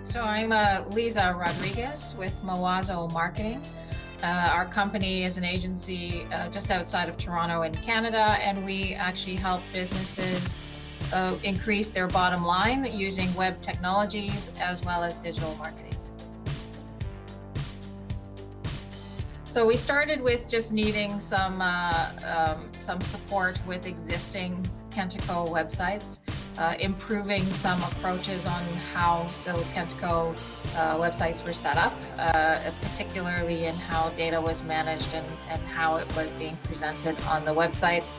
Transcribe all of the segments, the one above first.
So I'm Lisa Rodriguez with Mawazo Marketing. Our company is an agency just outside of Toronto in Canada, and we actually help businesses increase their bottom line using web technologies as well as digital marketing. So we started with just needing some support with existing Kentico websites, improving some approaches on how the Kentico websites were set up, particularly in how data was managed and how it was being presented on the websites.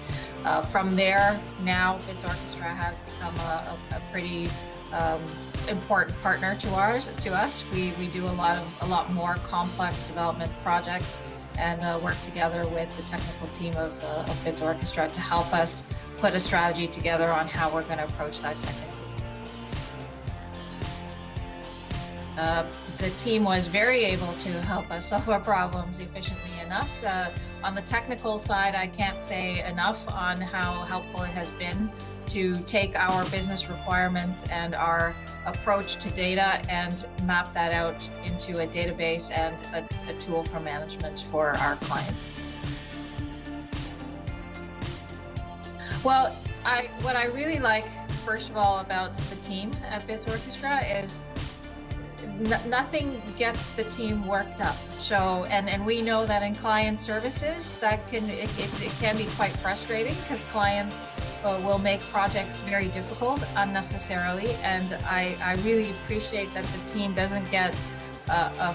From there, now Bits Orchestra has become a pretty important partner to us. We do a lot more complex development projects and work together with the technical team of Bits Orchestra to help us put a strategy together on how we're going to approach that technically. The team was very able to help us solve our problems efficiently enough. On the technical side, I can't say enough on how helpful it has been to take our business requirements and our approach to data and map that out into a database and a tool for management for our clients. Well, what I really like, first of all, about the team at Bits Orchestra is nothing gets the team worked up. So, and we know that in client services, it can be quite frustrating because clients will make projects very difficult unnecessarily. And I really appreciate that the team doesn't get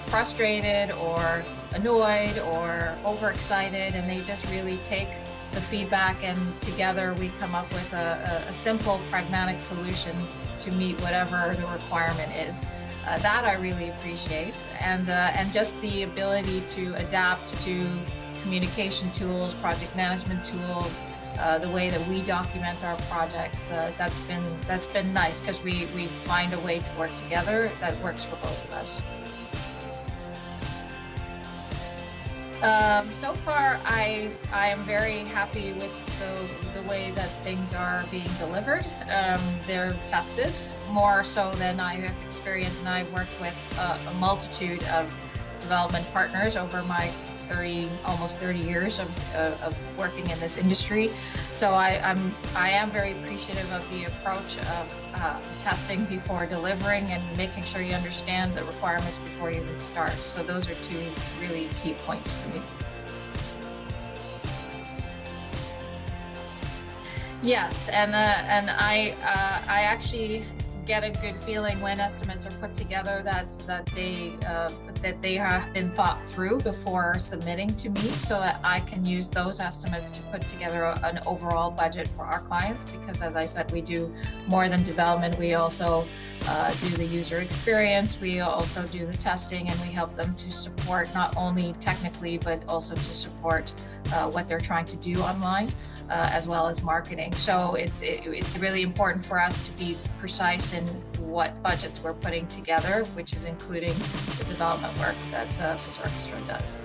frustrated or annoyed or overexcited, and they just really take the feedback, and together we come up with a simple, pragmatic solution to meet whatever the requirement is. That I really appreciate, and just the ability to adapt to communication tools, project management tools, the way that we document our projects. That's been nice because we find a way to work together that works for both of us. So far, I am very happy with the way that things are being delivered. They're tested more so than I have experienced, and I've worked with a multitude of development partners over my almost 30 years of working in this industry. So I am very appreciative of the approach of testing before delivering and making sure you understand the requirements before you even start. So those are two really key points for me. Yes, and I actually get a good feeling when estimates are put together that they have been thought through before submitting to me, so that I can use those estimates to put together an overall budget for our clients. Because as I said, we do more than development. We also do the user experience, we also do the testing, and we help them to support not only technically but also to support what they're trying to do online. As well as marketing. So it's really important for us to be precise in what budgets we're putting together, which is including the development work that Bits Orchestra does.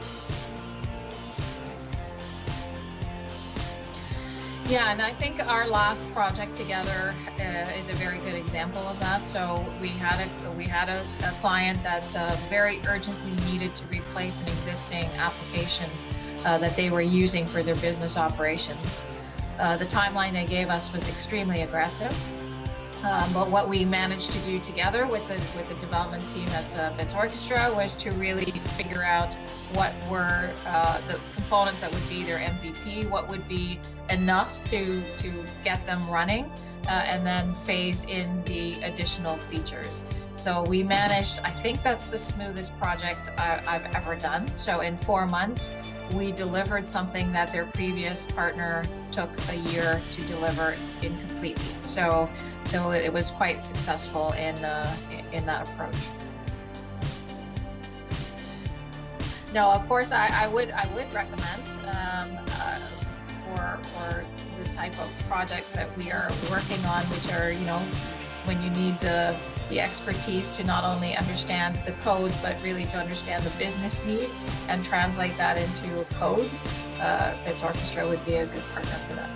Yeah, and I think our last project together is a very good example of that. So we had a client that very urgently needed to replace an existing application that they were using for their business operations. The timeline they gave us was extremely aggressive, but what we managed to do together with the development team at Bits Orchestra was to really figure out what were the components that would be their MVP, what would be enough to get them running, and then phase in the additional features. So we managed, I think that's the smoothest project I've ever done. So in 4 months, we delivered something that their previous partner took a year to deliver incompletely. So it was quite successful in that approach. No, of course, I would recommend for the type of projects that we are working on, which are, when you need the expertise to not only understand the code, but really to understand the business need and translate that into a code, Bits Orchestra would be a good partner for that.